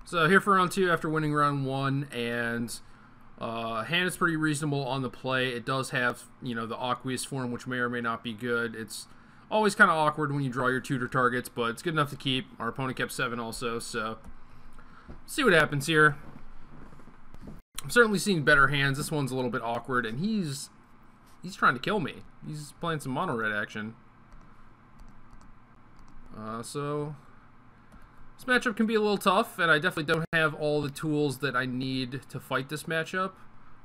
So here for round 2 after winning round 1, and hand is pretty reasonable on the play. It does have, the aqueous form, which may or may not be good. It's always kind of awkward when you draw your tutor targets, but it's good enough to keep. Our opponent kept 7 also, so see what happens here. I'm certainly seeing better hands. This one's a little bit awkward, and he's trying to kill me. He's playing some mono red action. So this matchup can be a little tough, and I definitely don't have all the tools that I need to fight this matchup.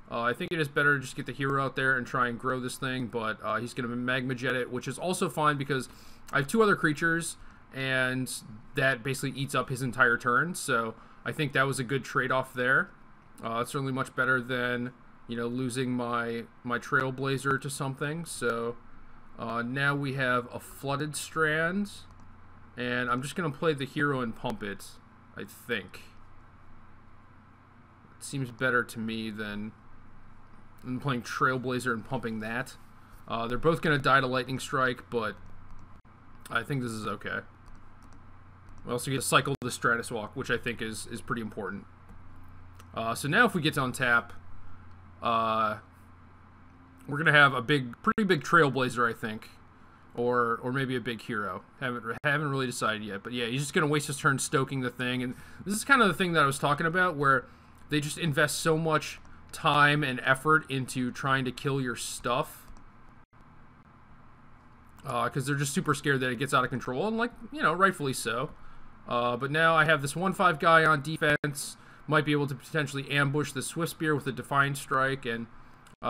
I think it is better to just get the hero out there and try and grow this thing, but he's going to Magma Jet it, which is also fine because I have 2 other creatures, and that basically eats up his entire turn, so I think that was a good trade-off there. It's certainly much better than, losing my Trailblazer to something, so now we have a Flooded Strand. And I'm just going to play the hero and pump it, I think. It seems better to me than playing Trailblazer and pumping that. They're both going to die to Lightning Strike, but I think this is okay. We also get to cycle the Stratus Walk, which I think is pretty important. So now if we get to untap, we're going to have a pretty big Trailblazer, I think. Or maybe a big hero. Haven't really decided yet. But yeah, he's just going to waste his turn stoking the thing. And this is kind of the thing that I was talking about, where they just invest so much time and effort into trying to kill your stuff. Because they're just super scared that it gets out of control. And, rightfully so. But now I have this 1/5 guy on defense. Might be able to potentially ambush the Swift Spear with a Defiant Strike. And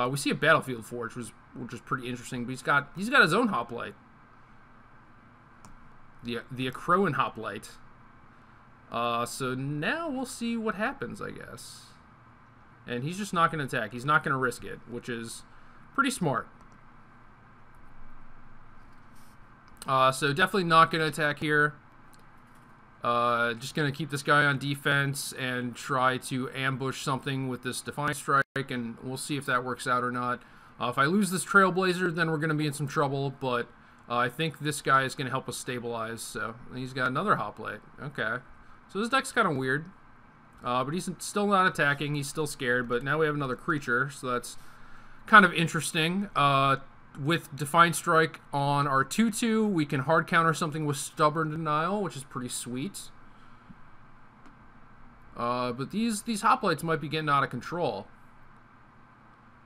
we see a Battlefield Forge, which is pretty interesting, but he's got his own hoplite. The Acroan hoplite. So now we'll see what happens, I guess. And he's just not going to attack. He's not going to risk it, which is pretty smart. So definitely not going to attack here. Just going to keep this guy on defense and try to ambush something with this Defiant Strike, and we'll see if that works out or not. If I lose this Trailblazer, then we're going to be in some trouble, but I think this guy is going to help us stabilize. So he's got another hoplite. Okay. So this deck's kind of weird, but he's still not attacking. He's still scared, but now we have another creature, so that's kind of interesting. With Defiant Strike on our 2/2, we can hard counter something with Stubborn Denial, which is pretty sweet. But these hoplites might be getting out of control.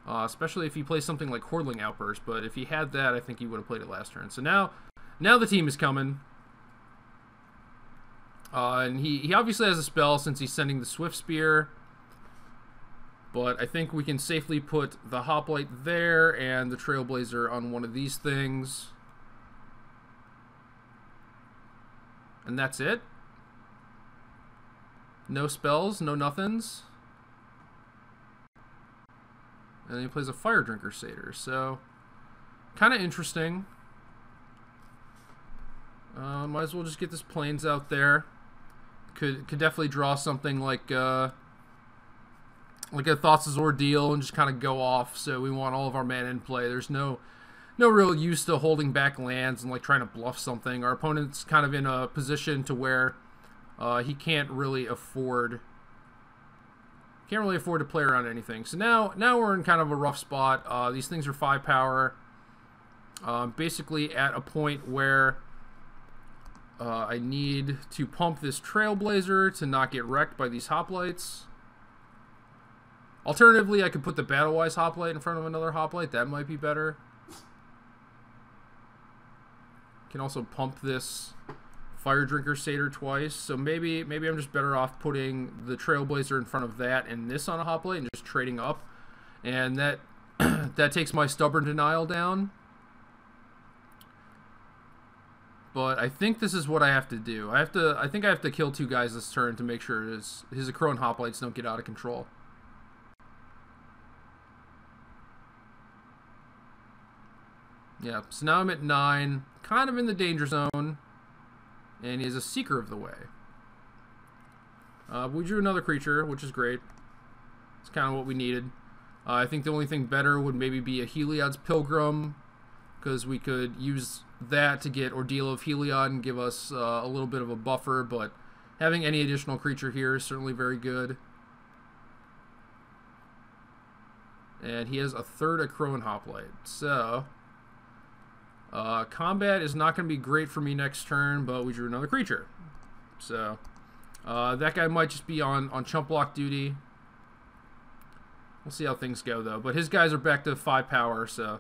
Especially if he plays something like Hordling Outburst, but if he had that, I think he would have played it last turn. So now the team is coming. And he obviously has a spell since he's sending the Swift Spear. But I think we can safely put the hoplite there and the Trailblazer on one of these things. And that's it. No spells, no nothings. And then he plays a Fire Drinker Satyr, so kind of interesting. Might as well just get this Plains out there. Could definitely draw something like a Thoughts' Ordeal and just kind of go off. So we want all of our mana in play. There's no real use to holding back lands and trying to bluff something. Our opponent's kind of in a position to where he can't really afford. Can't really afford to play around anything. So now we're in kind of a rough spot. These things are 5 power. Basically at a point where I need to pump this Trailblazer to not get wrecked by these hoplites. Alternatively, I could put the Battlewise hoplite in front of another hoplite. That might be better. Can also pump this Fire Drinker Satyr twice, so maybe I'm just better off putting the Trailblazer in front of that and this on a hoplite and just trading up, and that that takes my Stubborn Denial down. But I think this is what I have to do. I think I have to kill 2 guys this turn to make sure his Acroan hoplites don't get out of control. Yeah, so now I'm at 9, kind of in the danger zone. And he has a Seeker of the Way. We drew another creature, which is great. It's kind of what we needed. I think the only thing better would maybe be a Heliod's Pilgrim, because we could use that to get Ordeal of Heliod and give us a little bit of a buffer, but Having any additional creature here is certainly very good. And he has a third of Crow and Hoplite. So, combat is not going to be great for me next turn, but we drew another creature. So, that guy might just be on chump block duty. We'll see how things go, though. But his guys are back to 5 power, so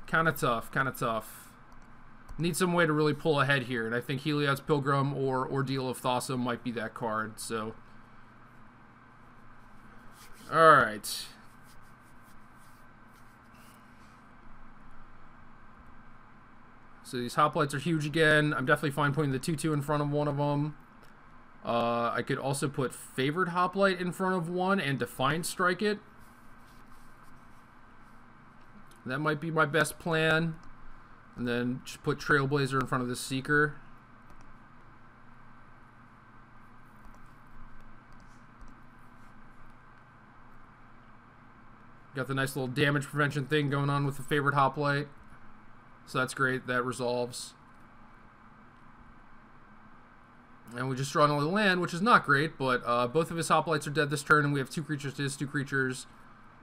kind of tough, kind of tough. Need some way to really pull ahead here, and I think Heliod's Pilgrim or Ordeal of Thassa might be that card, so. Alright. So these hoplites are huge again. I'm definitely fine putting the 2/2 in front of one of them. I could also put Favored Hoplite in front of one and Defiant Strike it. That might be my best plan. And then just put Trailblazer in front of the Seeker. Got the nice little damage prevention thing going on with the Favored Hoplite. So that's great. That resolves. And we just draw another land, which is not great, but both of his Hoplites are dead this turn, and we have 2 creatures to his 2 creatures.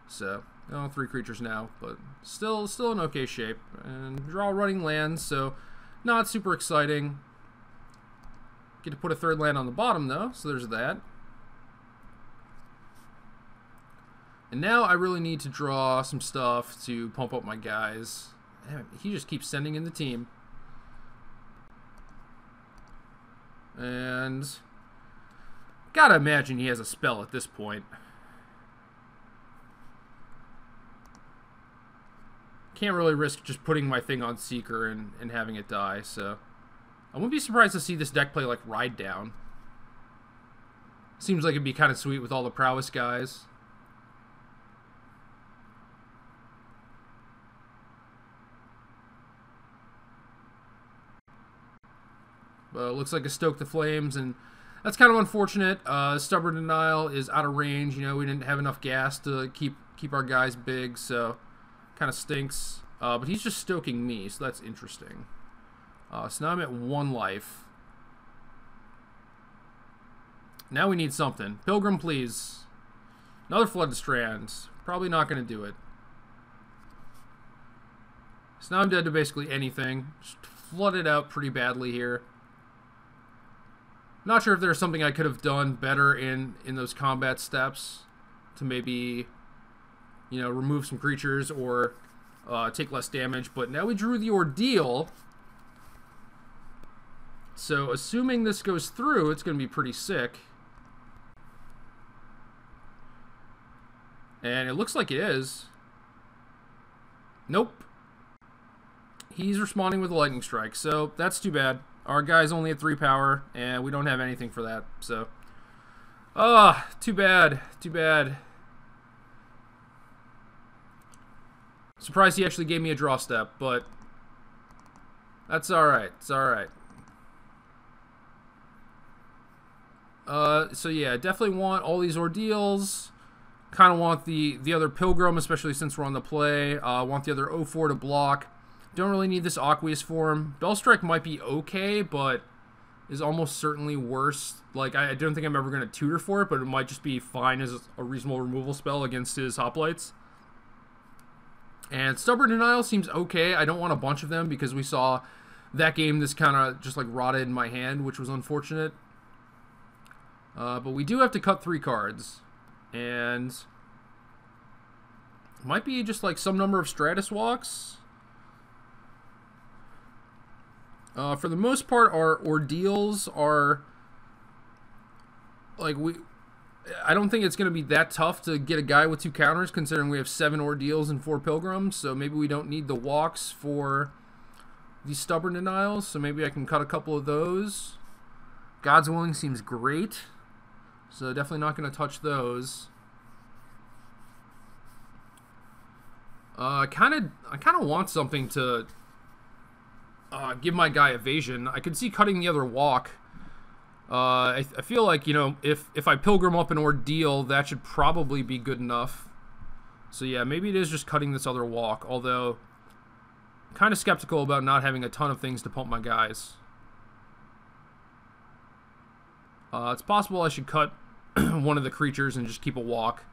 So, 3 creatures now, but still in okay shape. And draw running lands, so not super exciting. Get to put a 3rd land on the bottom, though, so there's that. And now I really need to draw some stuff to pump up my guys. Damn, he just keeps sending in the team. And gotta imagine he has a spell at this point. Can't really risk just putting my thing on Seeker and having it die, so I wouldn't be surprised to see this deck play like Ride Down. Seems like it'd be kind of sweet with all the prowess guys. But it looks like a Stoke the Flames, and that's kind of unfortunate. Stubborn Denial is out of range. You know, we didn't have enough gas to keep our guys big, so kind of stinks. But he's just stoking me, so that's interesting. So now I'm at 1 life. Now we need something. Pilgrim, please. Another Flooded Strands. Probably not going to do it. So now I'm dead to basically anything. Just flooded out pretty badly here. Not sure if there's something I could have done better in those combat steps to maybe, you know, remove some creatures or take less damage. But now we drew the Ordeal. So assuming this goes through, it's going to be pretty sick. And it looks like it is. Nope. He's responding with a Lightning Strike, so that's too bad. Our guy's only at 3 power, and we don't have anything for that, so. Too bad. Too bad. Surprised he actually gave me a draw step, but that's alright. It's alright. So yeah, definitely want all these Ordeals. Kind of want the other Pilgrim, especially since we're on the play. Want the other 0/4 to block. Don't really need this Aqueous form. Bellstrike might be okay, but is almost certainly worse. Like, I don't think I'm ever going to tutor for it, but it might just be fine as a reasonable removal spell against his Hoplites. And Stubborn Denial seems okay. I don't want a bunch of them because we saw that game this kind of just like rotted in my hand, which was unfortunate. But we do have to cut 3 cards. And it might be just like some number of Stratus Walks. For the most part, our Ordeals are like I don't think it's going to be that tough to get a guy with 2 counters, considering we have 7 Ordeals and 4 Pilgrims. So maybe we don't need the walks for these Stubborn Denials. So maybe I can cut a couple of those. God's Willing seems great, so definitely not going to touch those. I kind of want something to give my guy evasion. I could see cutting the other walk. I feel like, you know, if I Pilgrim up an Ordeal, that should probably be good enough. So yeah, maybe it is just cutting this other walk, although I'm kind of skeptical about not having a ton of things to pump my guys. It's possible I should cut one of the creatures and just keep a walk.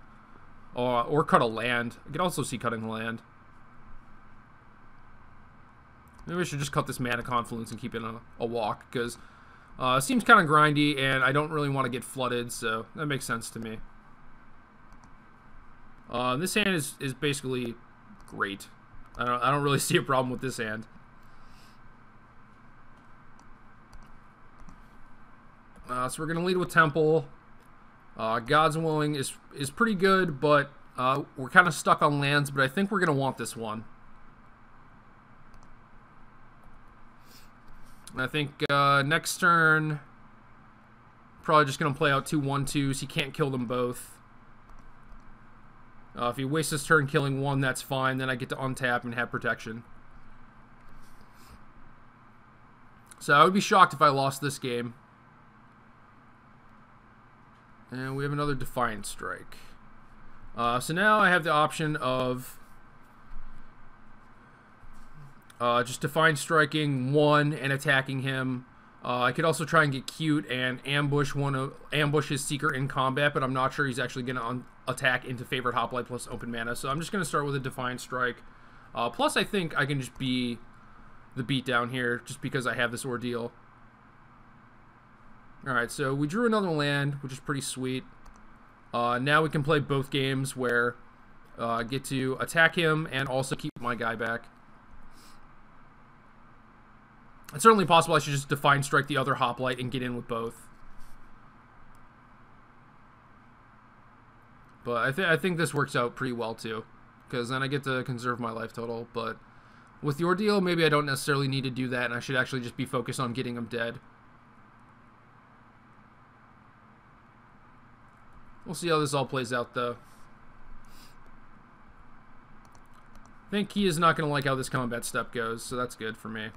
Or cut a land. I could also see cutting the land. Maybe I should just cut this Mana Confluence and keep it a walk, because it seems kind of grindy, and I don't really want to get flooded, so that makes sense to me. This hand is basically great. I don't really see a problem with this hand. So we're gonna lead with Temple. God's Willing is pretty good, but we're kind of stuck on lands, but I think we're gonna want this one. And I think next turn, probably just gonna play out 2 1/2s. He can't kill them both. If he wastes his turn killing one, that's fine. Then I get to untap and have protection. So I would be shocked if I lost this game. And we have another Defiant Strike. So now I have the option of just Defiant Striking one and attacking him. I could also try and get cute and ambush his Seeker in combat, but I'm not sure he's actually going to attack into Favorite Hoplite plus Open Mana. So I'm just going to start with a Defiant Strike. Plus I think I can just be the beatdown here just because I have this Ordeal. Alright, so we drew another land, which is pretty sweet. Now we can play both games where I get to attack him and also keep my guy back. It's certainly possible I should just Defiant Strike the other Hoplite and get in with both. But I think this works out pretty well too, because then I get to conserve my life total. But with the Ordeal, maybe I don't necessarily need to do that, and I should actually just be focused on getting him dead. We'll see how this all plays out, though. I think he is not going to like how this combat step goes, so that's good for me.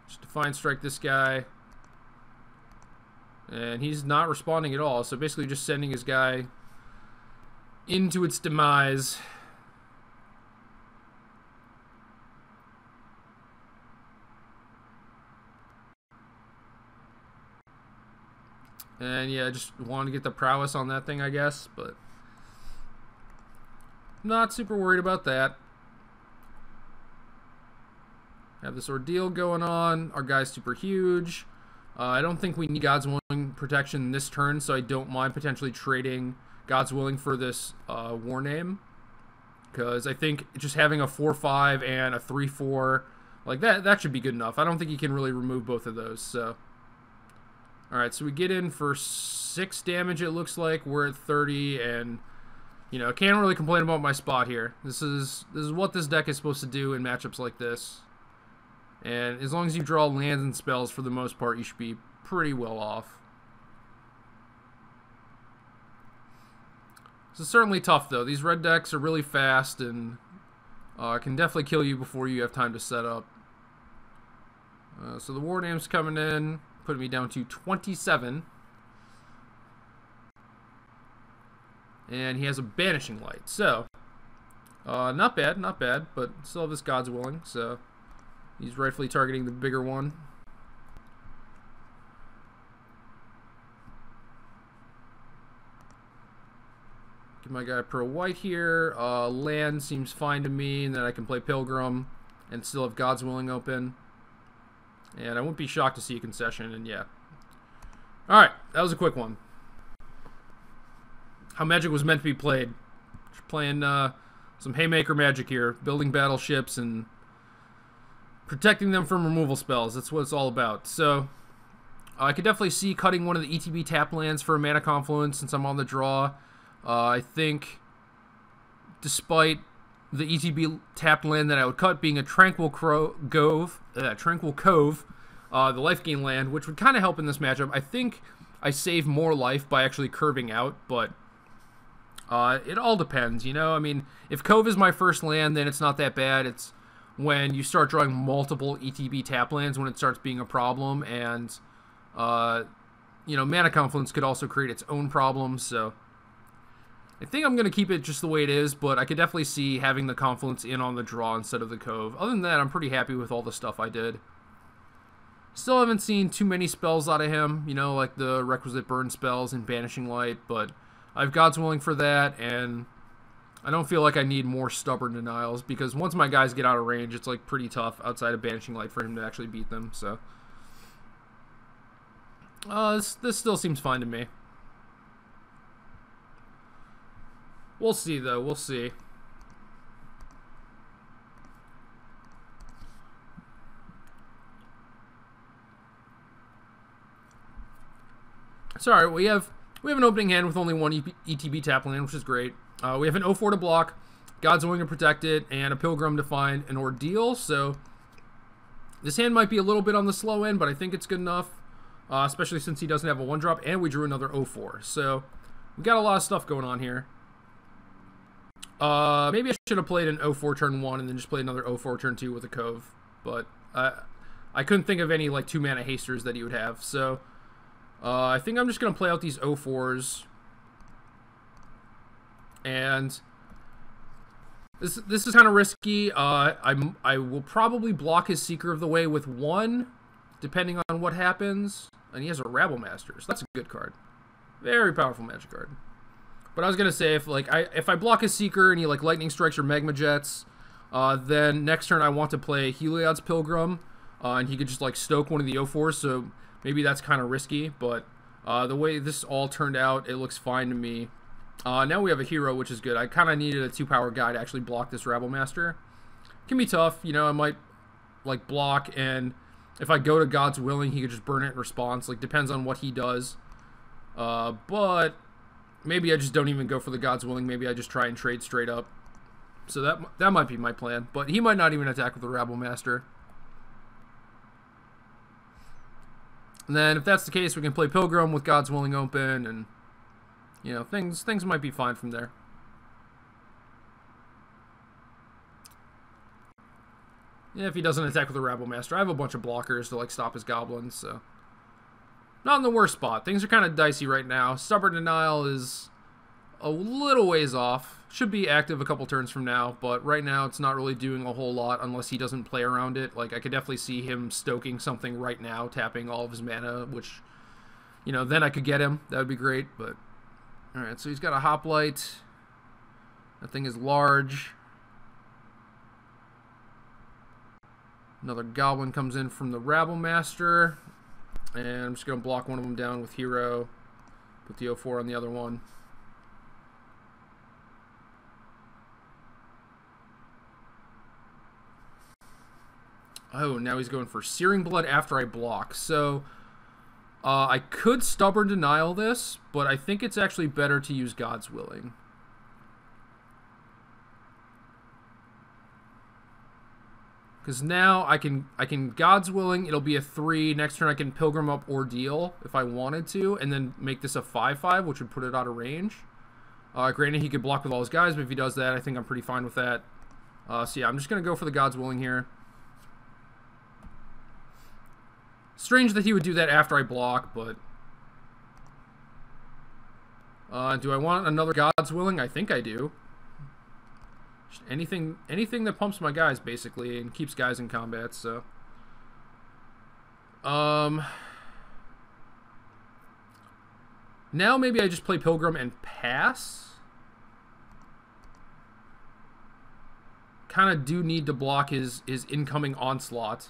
Just Defiant Strike this guy. And he's not responding at all, so basically just sending his guy into its demise. And yeah, just wanted to get the prowess on that thing, I guess, but not super worried about that. Have this Ordeal going on. Our guy's super huge. I don't think we need God's Willing protection this turn, so I don't mind potentially trading God's Willing for this War Name. Because I think just having a 4/5 and a 3/4, like that should be good enough. I don't think you can really remove both of those, so. Alright, so we get in for 6 damage, it looks like. We're at 30, and, you know, can't really complain about my spot here. This is what this deck is supposed to do in matchups like this. And as long as you draw lands and spells, for the most part, you should be pretty well off. This is certainly tough, though. These red decks are really fast, and can definitely kill you before you have time to set up. So the War Name's coming in, putting me down to 27. And he has a Banishing Light. So, not bad, but still have this God's Willing, so he's rightfully targeting the bigger one. Give my guy Pro White here. Land seems fine to me, and then I can play Pilgrim and still have God's Willing open. And I wouldn't be shocked to see a concession, and yeah. Alright, that was a quick one. How Magic was meant to be played. Just playing some Haymaker Magic here. Building battleships and protecting them from removal spells. That's what it's all about. So, I could definitely see cutting one of the ETB tap lands for a Mana Confluence since I'm on the draw. I think, despite the ETB tapped land that I would cut being a Tranquil Cove, the life gain land, which would kind of help in this matchup. I think I save more life by actually curving out, but it all depends, you know? I mean, if Cove is my first land, then it's not that bad. It's when you start drawing multiple ETB tap lands when it starts being a problem, and, you know, Mana Confluence could also create its own problems, so I think I'm going to keep it just the way it is, but I could definitely see having the Confluence in on the draw instead of the Cove. Other than that, I'm pretty happy with all the stuff I did. Still haven't seen too many spells out of him, you know, like the requisite burn spells and Banishing Light, but I have God's Willing for that, and I don't feel like I need more Stubborn Denials, because once my guys get out of range, it's like pretty tough outside of Banishing Light for him to actually beat them, so. This still seems fine to me. We'll see, though. We'll see. Sorry, we have an opening hand with only one ETB tap land, which is great. We have an 0-4 to block, God's Willing to protect it, and a Pilgrim to find an Ordeal. So this hand might be a little bit on the slow end, but I think it's good enough, especially since he doesn't have a 1-drop, and we drew another 0-4. So we got a lot of stuff going on here. Maybe I should have played an 0-4 turn 1 and then just played another 0-4 turn 2 with a Cove, but I couldn't think of any like 2-mana hasters that he would have. So I think I'm just going to play out these 0-4s. And this is kind of risky. I will probably block his Seeker of the Way with 1, depending on what happens. And he has a Rabble Master, so that's a good card. Very powerful Magic card. But I was going to say, if I block his Seeker and he like Lightning Strikes or Magma Jets, then next turn I want to play Heliod's Pilgrim, and he could just like stoke one of the 0-4s, so maybe that's kind of risky, but the way this all turned out, it looks fine to me. Now we have a hero, which is good. I kind of needed a 2-power guy to actually block this Rabble Master. Can be tough, you know, I might like block, and if I go to God's Willing, he could just burn it in response. Like, depends on what he does. But maybe I just don't even go for the God's Willing. Maybe I just try and trade straight up. So that might be my plan. But he might not even attack with the Rabble Master. And then if that's the case, we can play Pilgrim with God's Willing open, and you know, things might be fine from there. Yeah, if he doesn't attack with the Rabble Master, I have a bunch of blockers to like stop his goblins, so not in the worst spot. Things are kind of dicey right now. Stubborn Denial is a little ways off. Should be active a couple turns from now, but right now it's not really doing a whole lot unless he doesn't play around it. Like, I could definitely see him stoking something right now, tapping all of his mana, which, you know, then I could get him. That would be great, but alright, so he's got a Hoplite. That thing is large. Another Goblin comes in from the Rabble Master. And I'm just going to block one of them down with Hero. Put the 0-4 on the other one. Oh, now he's going for Searing Blood after I block. So, I could Stubborn Denial this, but I think it's actually better to use God's Willing. Because now I can God's Willing, it'll be a 3. Next turn I can Pilgrim up Ordeal if I wanted to, and then make this a 5-5, which would put it out of range. Granted, he could block with all his guys, but if he does that, I think I'm pretty fine with that. So yeah, I'm just going to go for the God's Willing here. Strange that he would do that after I block, but do I want another God's Willing? I think I do. Just anything that pumps my guys, basically, and keeps guys in combat, so. Now maybe I just play Pilgrim and pass. Kind of do need to block his incoming Onslaught.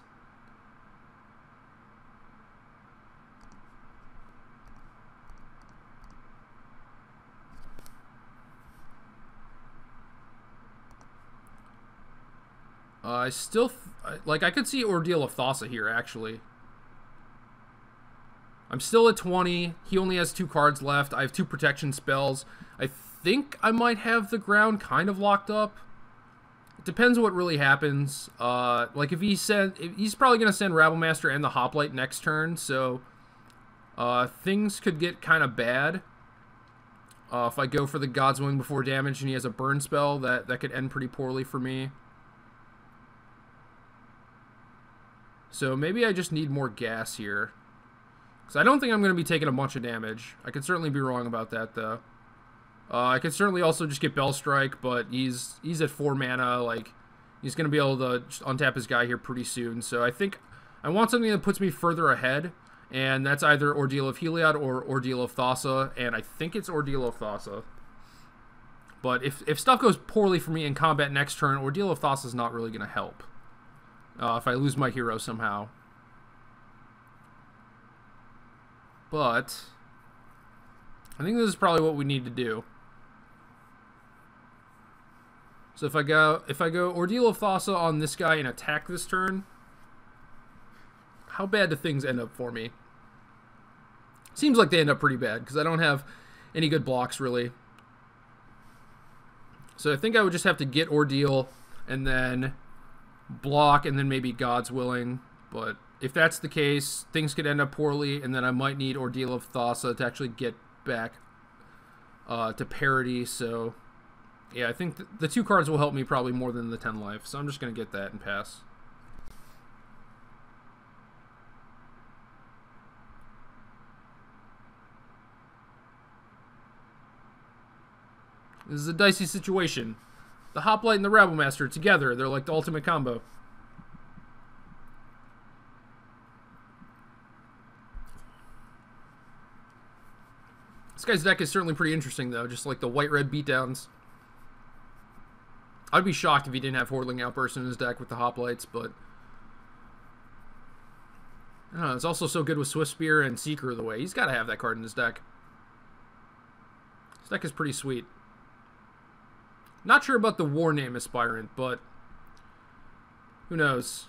I still, like, I could see Ordeal of Thassa here, actually. I'm still at 20. He only has 2 cards left. I have 2 protection spells. I think I might have the ground kind of locked up. It depends what really happens. Like, if he's probably going to send Rabble Master and the Hoplite next turn, so things could get kind of bad. If I go for the God's Willing before damage and he has a burn spell, that could end pretty poorly for me. So maybe I just need more gas here. Because I don't think I'm going to be taking a bunch of damage. I could certainly be wrong about that, though. I could certainly also just get Bell Strike, but he's at 4 mana. Like, he's going to be able to just untap his guy here pretty soon. So I think I want something that puts me further ahead, and that's either Ordeal of Heliod or Ordeal of Thassa, and I think it's Ordeal of Thassa. But if stuff goes poorly for me in combat next turn, Ordeal of Thassa is not really going to help. If I lose my hero somehow. But I think this is probably what we need to do. So if I go Ordeal of Thassa on this guy and attack this turn, how bad do things end up for me? Seems like they end up pretty bad, because I don't have any good blocks, really. So I think I would just have to get Ordeal, and then block, and then maybe God's Willing. But if that's the case, things could end up poorly, and then I might need Ordeal of Thassa to actually get back to parity. So yeah, I think the 2 cards will help me probably more than the 10 life. So I'm just going to get that and pass. This is a dicey situation. The Hoplite and the Rabble Master together, they're like the ultimate combo. This guy's deck is certainly pretty interesting, though, just like the white-red beatdowns. I'd be shocked if he didn't have Hordling Outburst in his deck with the Hoplites, but I don't know, it's also so good with Swift Spear and Seeker of the Way. He's got to have that card in his deck. This deck is pretty sweet. Not sure about the War Name Aspirant, but who knows?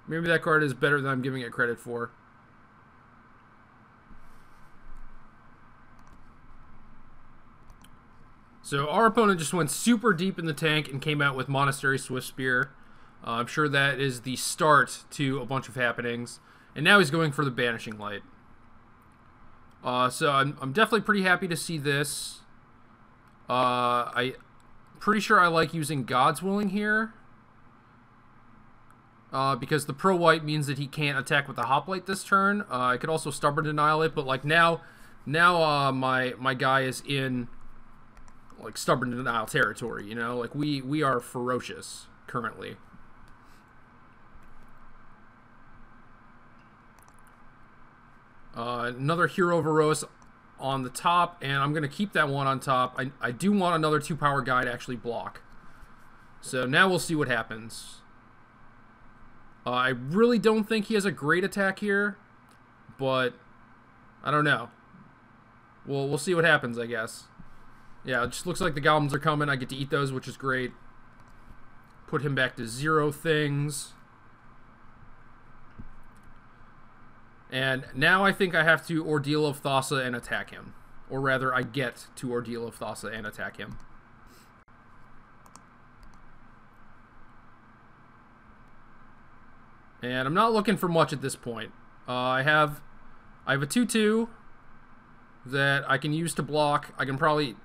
Maybe that card is better than I'm giving it credit for. So our opponent just went super deep in the tank and came out with Monastery Swift Spear. I'm sure that is the start to a bunch of happenings. And now he's going for the Banishing Light. So I'm definitely pretty happy to see this. Pretty sure I like using God's Willing here. Because the pro-white means that he can't attack with the Hoplite this turn. I could also Stubborn Denial it, but like now my guy is in like Stubborn Denial territory, you know? Like we are ferocious currently. Another Hero of Eros on the top, and I'm going to keep that one on top. I do want another 2-power guy to actually block. So now we'll see what happens. I really don't think he has a great attack here, but I don't know. We'll see what happens, I guess. Yeah, it just looks like the goblins are coming. I get to eat those, which is great. Put him back to 0 things. And now I think I have to Ordeal of Thassa and attack him. Or rather, I get to Ordeal of Thassa and attack him. And I'm not looking for much at this point. I have a 2/2 that I can use to block. I can probably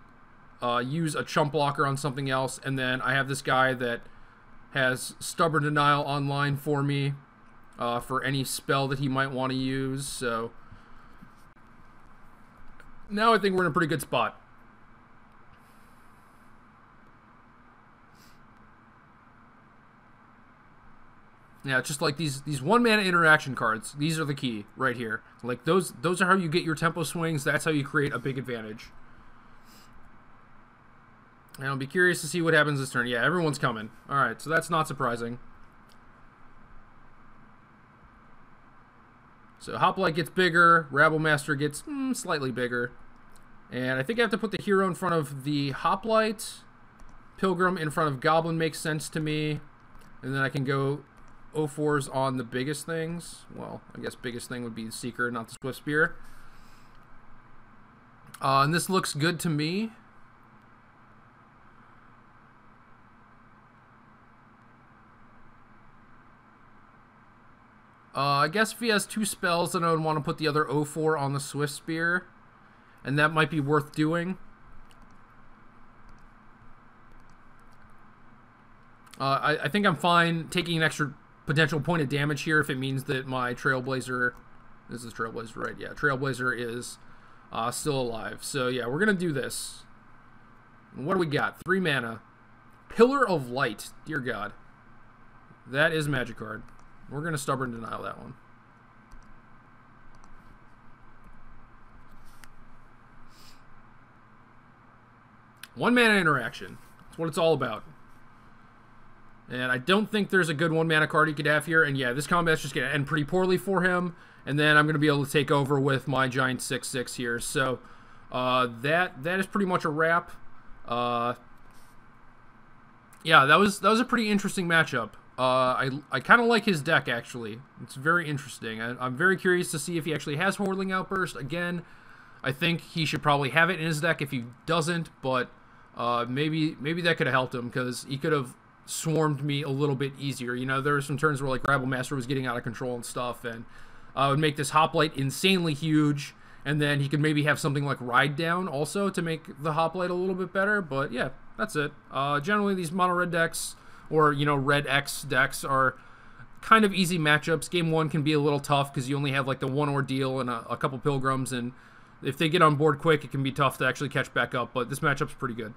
use a chump blocker on something else. And then I have this guy that has Stubborn Denial online for me. For any spell that he might want to use, so now I think we're in a pretty good spot. Yeah, just like these 1-mana interaction cards, these are the key right here. Like those are how you get your tempo swings. That's how you create a big advantage. And I'll be curious to see what happens this turn. Yeah, everyone's coming. All right, so that's not surprising. So Hoplite gets bigger, Rabble Master gets slightly bigger. And I think I have to put the hero in front of the Hoplite. Pilgrim in front of Goblin makes sense to me. And then I can go 0-4s on the biggest things. Well, I guess biggest thing would be the Seeker, not the Swift Spear. And this looks good to me. I guess if he has 2 spells, then I would want to put the other 0-4 on the Swift Spear. And that might be worth doing. I think I'm fine taking an extra potential point of damage here if it means that my Trailblazer... This is Trailblazer, right? Yeah, Trailblazer is still alive. So yeah, we're going to do this. What do we got? 3 mana. Pillar of Light. Dear God. That is a magic card. We're going to stubborn denial that one. One-mana interaction. That's what it's all about. And I don't think there's a good one-mana card he could have here. And yeah, this combat's just going to end pretty poorly for him. And then I'm going to be able to take over with my giant 6/6 here. So that is pretty much a wrap. Yeah, that was a pretty interesting matchup. I kind of like his deck, actually. It's very interesting. I'm very curious to see if he actually has Whirling Outburst. Again, I think he should probably have it in his deck if he doesn't, but maybe that could have helped him, because he could have swarmed me a little bit easier. You know, there were some turns where, like, Rabble Master was getting out of control and stuff, and would make this Hoplite insanely huge, and then he could maybe have something like Ride Down also to make the Hoplite a little bit better, but yeah, that's it. Generally, these mono-red decks, or, you know, red X decks, are kind of easy matchups. Game 1 can be a little tough because you only have, like, the one Ordeal and a couple Pilgrims, and if they get on board quick, it can be tough to actually catch back up, but this matchup's pretty good.